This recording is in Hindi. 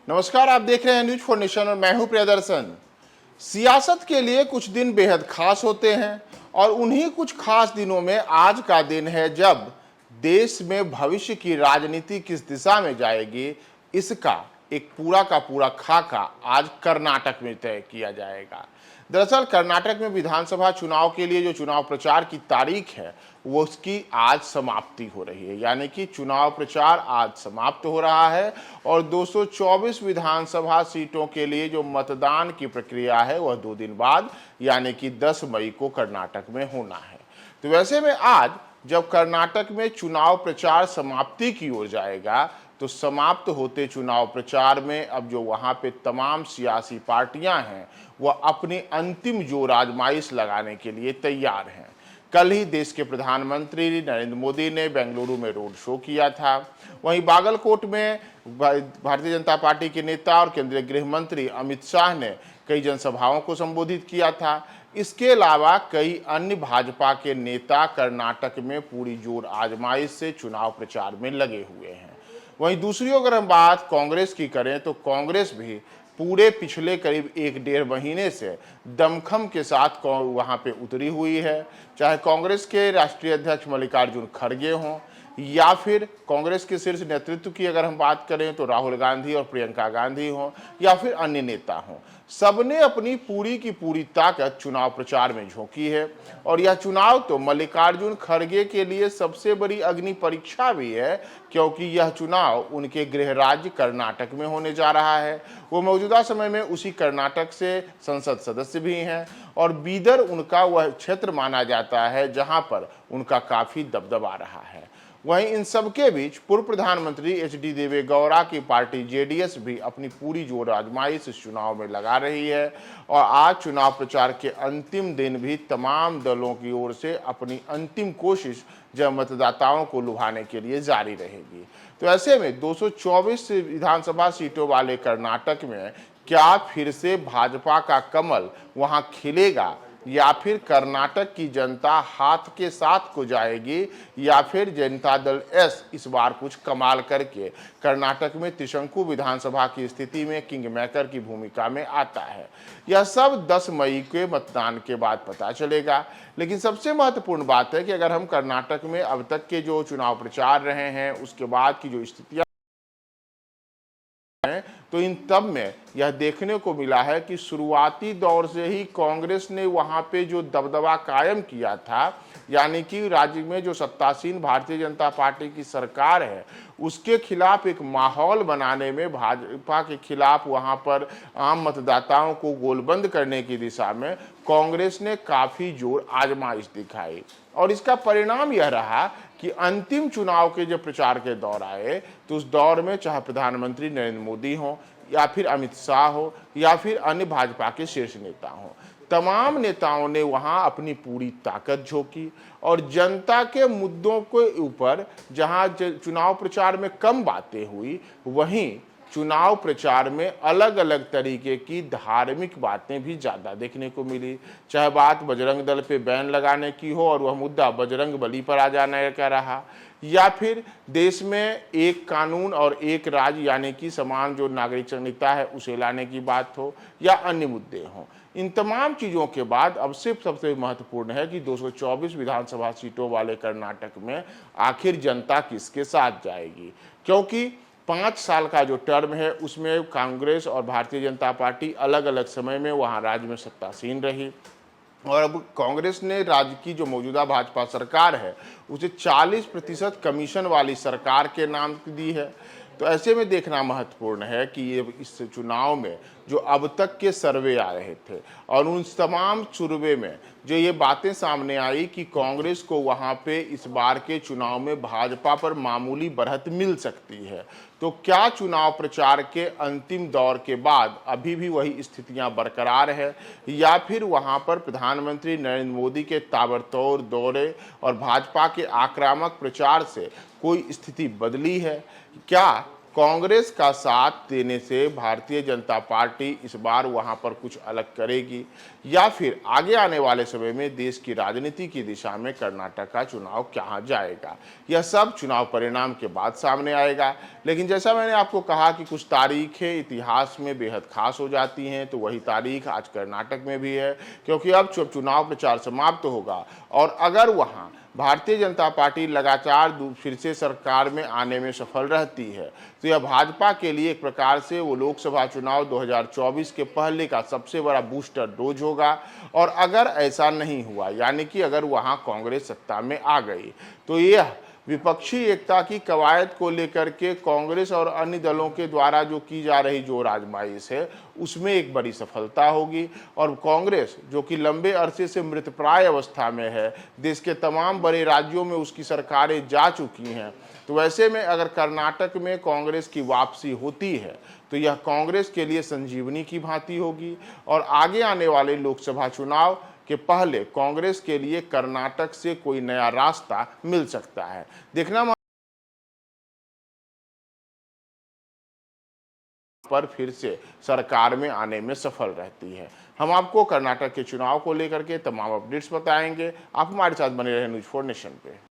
नमस्कार, आप देख रहे हैं न्यूज फॉर नेशन और मैं हूं प्रियदर्शन। सियासत के लिए कुछ दिन बेहद खास होते हैं और उन्हीं कुछ खास दिनों में आज का दिन है जब देश में भविष्य की राजनीति किस दिशा में जाएगी, इसका एक पूरा का पूरा खाका आज कर्नाटक में तय किया जाएगा। दरअसल कर्नाटक में विधानसभा चुनाव के लिए जो चुनाव प्रचार की तारीख है वो उसकी आज समाप्ति हो रही है, यानी कि चुनाव प्रचार आज समाप्त हो रहा है और 224 विधानसभा सीटों के लिए जो मतदान की प्रक्रिया है वह 2 दिन बाद यानी कि 10 मई को कर्नाटक में होना है। तो वैसे में आज जब कर्नाटक में चुनाव प्रचार समाप्ति की ओर जाएगा तो समाप्त होते चुनाव प्रचार में अब जो वहां पे तमाम सियासी पार्टियां हैं वह अपनी अंतिम जोर आजमाइश लगाने के लिए तैयार हैं। कल ही देश के प्रधानमंत्री नरेंद्र मोदी ने बेंगलुरु में रोड शो किया था। वहीं बागलकोट में भारतीय जनता पार्टी के नेता और केंद्रीय गृह मंत्री अमित शाह ने कई जनसभाओं को संबोधित किया था। इसके अलावा कई अन्य भाजपा के नेता कर्नाटक में पूरी जोर आजमाइश से चुनाव प्रचार में लगे हुए हैं। वहीं दूसरी ओर अगर हम बात कांग्रेस की करें तो कांग्रेस भी पूरे पिछले करीब 1-1.5 महीने से दमखम के साथ वहां पे उतरी हुई है। चाहे कांग्रेस के राष्ट्रीय अध्यक्ष मल्लिकार्जुन खड़गे हों या फिर कांग्रेस के शीर्ष नेतृत्व की अगर हम बात करें तो राहुल गांधी और प्रियंका गांधी हों या फिर अन्य नेता हों, सबने अपनी पूरी की पूरी ताकत चुनाव प्रचार में झोंकी है। और यह चुनाव तो मल्लिकार्जुन खड़गे के लिए सबसे बड़ी अग्नि परीक्षा भी है, क्योंकि यह चुनाव उनके गृह राज्य कर्नाटक में होने जा रहा है। वो मौजूदा समय में उसी कर्नाटक से संसद सदस्य भी हैं और बीदर उनका वह क्षेत्र माना जाता है जहां पर उनका काफी दबदबा रहा है। वहीं इन सबके बीच पूर्व प्रधानमंत्री एच.डी. देवेगौड़ा की पार्टी जेडीएस भी अपनी पूरी जोर आजमाइश इस चुनाव में लगा रही है और आज चुनाव प्रचार के अंतिम दिन भी तमाम दलों की ओर से अपनी अंतिम कोशिश जब मतदाताओं को लुभाने के लिए जारी रहेगी। तो ऐसे में 224 विधानसभा सीटों वाले कर्नाटक में क्या फिर से भाजपा का कमल वहां खिलेगा या फिर कर्नाटक की जनता हाथ के साथ को जाएगी या फिर जनता दल एस इस बार कुछ कमाल करके कर्नाटक में त्रिशंकु विधानसभा की स्थिति में किंग मेकर की भूमिका में आता है। यह सब 10 मई के मतदान के बाद पता चलेगा। लेकिन सबसे महत्वपूर्ण बात है कि अगर हम कर्नाटक में अब तक के जो चुनाव प्रचार रहे हैं उसके बाद की जो स्थितियां तो इन तब में यह देखने को मिला है कि शुरुआती दौर से ही कांग्रेस ने वहां पे जो दबदबा कायम किया था, यानी कि राज्य में जो सत्तासीन भारतीय जनता पार्टी की सरकार है उसके खिलाफ एक माहौल बनाने में भाजपा के खिलाफ वहां पर आम मतदाताओं को गोलबंद करने की दिशा में कांग्रेस ने काफी जोर आजमाइश दिखाई। और इसका परिणाम यह रहा कि अंतिम चुनाव के जब प्रचार के दौर आए तो उस दौर में चाहे प्रधानमंत्री नरेंद्र मोदी हो या फिर अमित शाह हो या फिर अन्य भाजपा के शीर्ष नेता हो, तमाम नेताओं ने वहां अपनी पूरी ताकत झोंकी और जनता के मुद्दों के ऊपर जहां चुनाव प्रचार में कम बातें हुई वहीं चुनाव प्रचार में अलग अलग तरीके की धार्मिक बातें भी ज़्यादा देखने को मिली। चाहे बात बजरंग दल पे बैन लगाने की हो और वह मुद्दा बजरंग बली पर आ जाने का रहा, या फिर देश में एक कानून और एक राज यानी कि समान जो नागरिक संहिता है उसे लाने की बात हो या अन्य मुद्दे हों, इन तमाम चीज़ों के बाद अब सिर्फ सबसे महत्वपूर्ण है कि 224 विधानसभा सीटों वाले कर्नाटक में आखिर जनता किसके साथ जाएगी। क्योंकि 5 साल का जो टर्म है उसमें कांग्रेस और भारतीय जनता पार्टी अलग अलग समय में वहां राज्य में सत्तासीन रही और अब कांग्रेस ने राज्य की जो मौजूदा भाजपा सरकार है उसे 40% कमीशन वाली सरकार के नाम दी है। तो ऐसे में देखना महत्वपूर्ण है कि ये इस चुनाव में जो अब तक के सर्वे आ रहे थे और उन तमाम सर्वे में जो ये बातें सामने आई कि कांग्रेस को वहाँ पे इस बार के चुनाव में भाजपा पर मामूली बढ़त मिल सकती है। तो क्या चुनाव प्रचार के अंतिम दौर के बाद अभी भी वही स्थितियां बरकरार है या फिर वहां पर प्रधानमंत्री नरेंद्र मोदी के ताबड़तोड़ दौरे और भाजपा के आक्रामक प्रचार से कोई स्थिति बदली है? क्या कांग्रेस का साथ देने से भारतीय जनता पार्टी इस बार वहां पर कुछ अलग करेगी या फिर आगे आने वाले समय में देश की राजनीति की दिशा में कर्नाटक का चुनाव कहाँ जाएगा, यह सब चुनाव परिणाम के बाद सामने आएगा। लेकिन जैसा मैंने आपको कहा कि कुछ तारीखें इतिहास में बेहद खास हो जाती हैं, तो वही तारीख आज कर्नाटक में भी है, क्योंकि अब चुनाव प्रचार समाप्त होगा और अगर वहां भारतीय जनता पार्टी लगातार फिर से सरकार में आने में सफल रहती है तो यह भाजपा के लिए एक प्रकार से वो लोकसभा चुनाव 2024 के पहले का सबसे बड़ा बूस्टर डोज होगा। और अगर ऐसा नहीं हुआ, यानी कि अगर वहां कांग्रेस सत्ता में आ गई, तो यह विपक्षी एकता की कवायद को लेकर के कांग्रेस और अन्य दलों के द्वारा जो की जा रही जोर आजमाइश है उसमें एक बड़ी सफलता होगी। और कांग्रेस जो कि लंबे अरसे से मृतप्राय अवस्था में है, देश के तमाम बड़े राज्यों में उसकी सरकारें जा चुकी हैं, तो वैसे में अगर कर्नाटक में कांग्रेस की वापसी होती है तो यह कांग्रेस के लिए संजीवनी की भांति होगी और आगे आने वाले लोकसभा चुनाव के पहले कांग्रेस के लिए कर्नाटक से कोई नया रास्ता मिल सकता है। देखना पर फिर से सरकार में आने में सफल रहती है। हम आपको कर्नाटक के चुनाव को लेकर के तमाम अपडेट्स बताएंगे। आप हमारे साथ बने रहे न्यूज़ 4 नेशन पे।